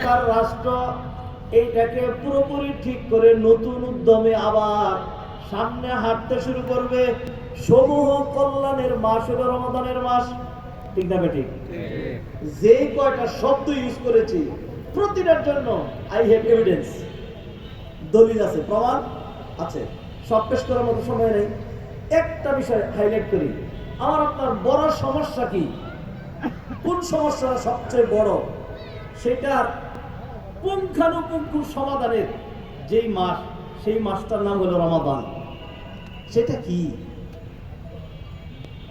সরকার রাষ্ট্র এইটাকে পুরোপুরি ঠিক করে নতুন উদ্যমে আবার সামনে হাঁটতে শুরু করবে। সমূহ কল্যাণের মাস হলো রমাদানের মাস, ঠিক না বেঠিক? যে কয়টা শব্দ ইউজ করেছি প্রতিটার জন্য আই হ্যাভ এভিডেন্স, দলিল আছে, প্রমাণ আছে। সব পেশ করার মতো সময় নেই। একটা বিষয় হাইলাইট করি, আমার আপনার বড় সমস্যা কি, কোন সমস্যাটা সবচেয়ে বড়, সেটার পুঙ্খানুপুঙ্খ সমাধানের যেই মাস, সেই মাসটার নাম হলো রমাদান। সেটা কি?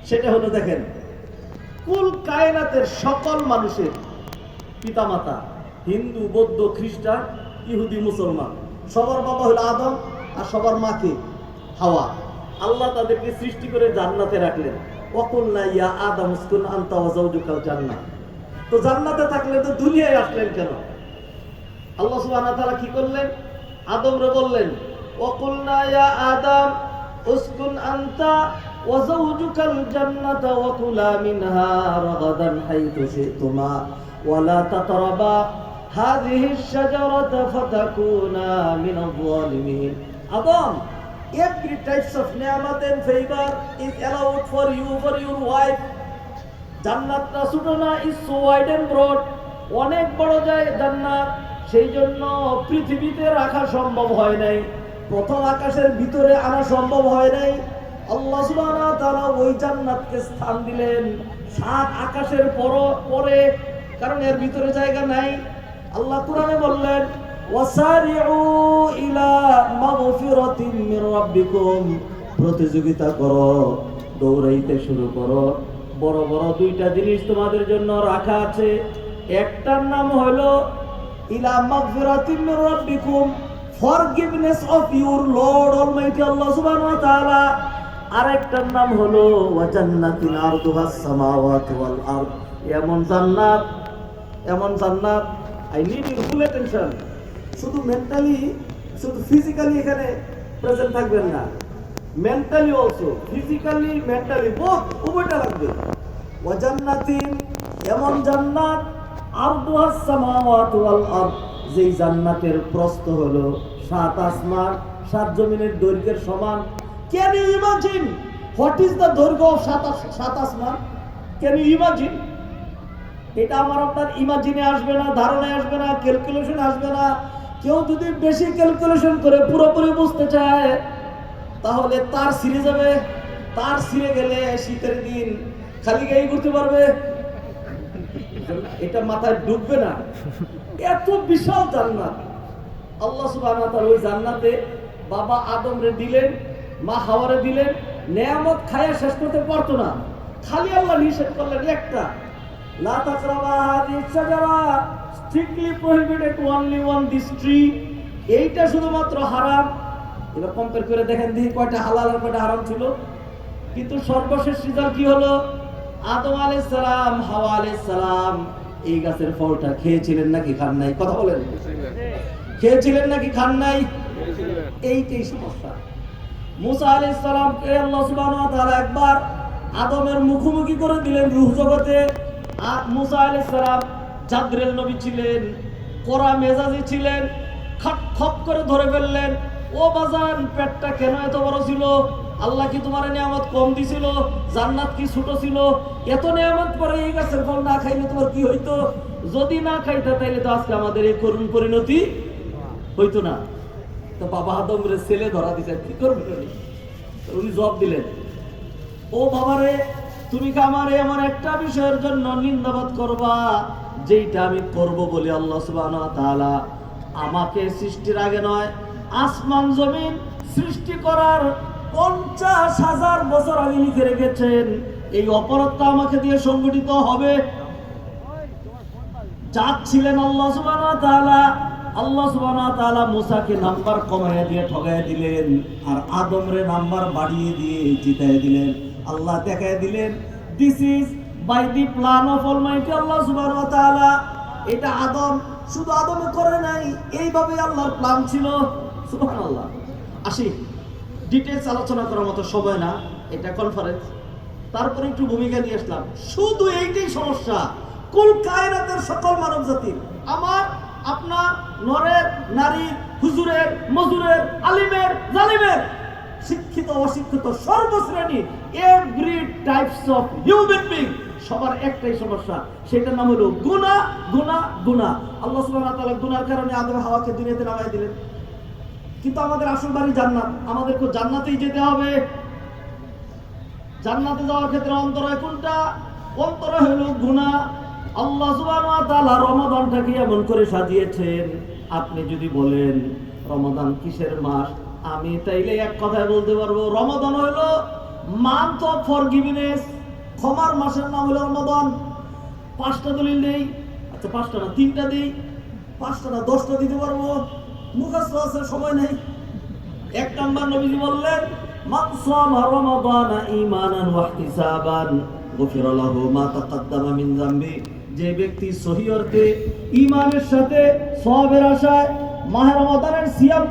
সেটা হলো, দেখেন, কুল কায়নাতের সকল মানুষের পিতামাতা, হিন্দু, বৌদ্ধ, খ্রিস্টান, ইহুদি, মুসলমান, সবার বাবা হলো আদম আর সবার মাকে হাওয়া। আল্লাহ তাদেরকে সৃষ্টি করে জান্নাতে রাখলেন। ওয়াকুলনা ইয়া আদম উসকুন আনতা ওয়া যাওজুকাল জান্নাহ। তো জান্নাতে থাকলেন তো দুনিয়ায় আসলেন কেন? আল্লাহ সুবহানাহু ওয়া তাআলা কি করলেন? আদমরে বললেন, ওয়াকুলনা ইয়া আদম উসকুন আনতা ওয়া যাওজুকাল জান্নাতা ওয়া কুলা মিনহা রাগাদান হাইতু শি'তুমা ওয়া লা তাকরাবা হাযিহিশ শাজারাতা ফাতাকুনা মিনাল যালিমিন। আদম, every types of ni'mat and favor is allowed for you, for your wife. জান্নাতটা ছোট না, is so wide and broad, অনেক বড় যায় জান্নাত। সেই জন্য পৃথিবীতে রাখা সম্ভব হয় নাই, প্রথম আকাশের ভিতরে আনা সম্ভব হয় নাই। আল্লাহ সুবহানাহু ওয়া তাআলা ওই জান্নাতকে স্থান দিলেন 7 আকাশের পরে, কারণ এর ভিতরে জায়গা নাই। আল্লাহ কোরআনে বললেন, ওয়াসারিউ ইলা মাগফিরাতিন মির রাব্বিকুম, প্রতিযোগিতা করো, দৌড়াইতে শুরু করো। বড় বড় দুইটা জিনিস তোমাদের জন্য রাখা আছে। একটার নাম হলো ইলা মাগফিরাতিন মির রাব্বিকুম, forgiveness of your lord almighty আল্লাহ সুবহানাহু ওয়া তাআলা। আরেকটার নাম হলো ওয়া জান্নাতিন আরদুহাস সামাওয়াতু ওয়াল আরদ। এমন জান্নাত, I need your full attention. শুধু মেন্টালি, শুধু ফিজিক্যালি এখানে প্রেজেন্ট থাকবেন না, mentally also, physically mentally both, উভয়টা লাগবে। ওয়া জান্নাতিন, এমন জান্নাত, আরদুহাস সামাওয়াতু ওয়াল আরদ, যেই জান্নাতের প্রস্থ হলো 7 আসমান 7 জমিনের দৈর্ঘ্যের সমান। Can you imagine what is the দৈর্ঘ্য অফ 7 আসমান? Can you imagine? এটা আমার আপনার ইমাজিনে আসবে না, ধারণায় আসবে না, ক্যালকুলেশন আসবে না। কেউ যদি বেশি ক্যালকুলেশন করে পুরোপুরি বুঝতে চায়, তাহলে তার ছিঁড়ে যাবে। তার ছিঁড়ে গেলে শীতের দিন খালি গায়ে ঘুরতে পারবে, এটা মাথায় ঢুকবে না। এত বিশাল জান্নাত আল্লাহ সুবহানাহু ওয়া তাআলা ওই জান্নাতে বাবা আদমরে দিলেন, মা হাওয়ারে দিলেন। নেয়ামত খায়া শেষ করতে পারতো না, খালি আল্লাহ নিষেধ করলেন একটা, লা তাকরাবা হাযিহিশ শাজারা, strictly prohibited only on this tree. এইটা শুধুমাত্র হারাম। এবার কম্পেয়ার করে দেখেন দেখি কয়টা হালাল আর কয়টা হারাম ছিল। কিন্তু সর্বশেষ রেজাল্ট কি হলো? আদম আলাইহিস সালাম, হাওয়া আলাইহিস সালাম এই গাছের ফলটা খেয়েছিলেন নাকি খান নাই? কথা বলেন, খেয়েছিলেন নাকি খান নাই? এইটাই সমস্যা। মুসা আলাইহিস সালামকে আল্লাহ সুবহানাহু ওয়া তাআলা একবার আদমের মুখোমুখি করে দিলেন রূহ জগতে। আর মুসা আলাইহিস সালাম জাদরেল নবী ছিলেন, কড়া মেজাজি ছিলেন, খপ করে ধরে ফেললেন। ও বাজান, পেটটা কেন এত বড় ছিল? আল্লাহ কি তোমার নিয়ামত কম দিছিল? জান্নাত কি ছোট ছিল? এত নিয়ামত পরে এই গাছের ফল না খাইলে তোমার কি হইতো? যদি না খাইতা তাইলে তো আজকে আমাদের এই করুণ পরিণতি হইতো না। তো বাবা আদমরে ছেলে ধরা দিছে, কি করবে? উনি জবাব দিলেন, ও বাবারে, তুমি কি আমার এমন একটা বিষয়ের জন্য নিন্দাবাদ করবা যেটা আমি করব বলে আল্লাহ সুবহানাহু ওয়া তাআলা আমাকে সৃষ্টির আগে নয়, আসমান জমিন সৃষ্টি করার 50,000 বছর আগে লিখে রেখেছেন। এই অপরাধটা আমাকে দিয়ে সংগঠিত হবে। যাচ্ছিলেন আল্লাহ সুবহানাহু ওয়া তাআলা। আল্লাহ সুবহানাহু ওয়া তাআলা মুসাকে নাম্বার কমাইয়া দিয়ে ঠগাইয়া দিলেন, আর আদমরে নাম্বার বাড়িয়ে দিয়ে জিতাইয়া দিলেন। আল্লাহ দেখাইয়া দিলেন, this is by the plan of almighty আল্লাহ সুবহানাহু ওয়া তাআলা। এটা আদম, শুধু আদমে করে নাই, এইভাবে আল্লাহর প্ল্যান ছিল। সুবহানাল্লাহ। আসি, ডিটেইলস আলোচনা করার মতো সময় না, এটা কনফারেন্স। তারপরে একটু ভূমিকা নিয়ে আসলাম। শুধু এইটাই সমস্যা কুল কায়নাতের সকল মানব জাতির, আমার আপনার নরের, নারীর, হুজুরের, মজুরের, আলিমের, জালিমের, শিক্ষিত অশিক্ষিত সর্বশ্রেণী, every types of human being, সবার একটাই সমস্যা, সেটার নাম হলো গুনাহ, গুনাহ, গুনাহ। আল্লাহ সুবহানাহু ওয়া তাআলা গুনার কারণে আদম হাওয়াকে দুনিয়াতে নামায় দিলেন। কিন্তু আমাদের আসল বাড়ি জান্নাত, আমাদেরকে জান্নাতেই যেতে হবে। জান্নাতে যাওয়ার ক্ষেত্রে অন্তরায় কোনটা? অন্তরায় হলো গুনাহ। আল্লাহ সুবহানাহু ওয়া তাআলা রমাদানটাকে এমন করে সাজিয়েছেন, আপনি যদি বলেন রমাদান কিসের মাস, আমি তাইলে এক কথায় বলতে পারবো, রমাদান হলো মান্থ অফ ফরগিভনেস, ক্ষমার মাসের নাম হলো রমাদান। 5টা দলিল দেই, আচ্ছা 5টা না 3টা দেই, 5টা না 10টা দিতে পারবো, মুখস্থ আছে, সময় নেই। 1 নাম্বার নবীজি বললেন, মান সামা রমাদানা ঈমানান ওয়া ইহতিসাবান গুফিরা লাহু মা তাকাদ্দামা মিন যামবি। যে ব্যক্তি সহিহ অর্থে ঈমানের সাথে সওয়াবের আশায় মাহে রমাদানের সিয়াম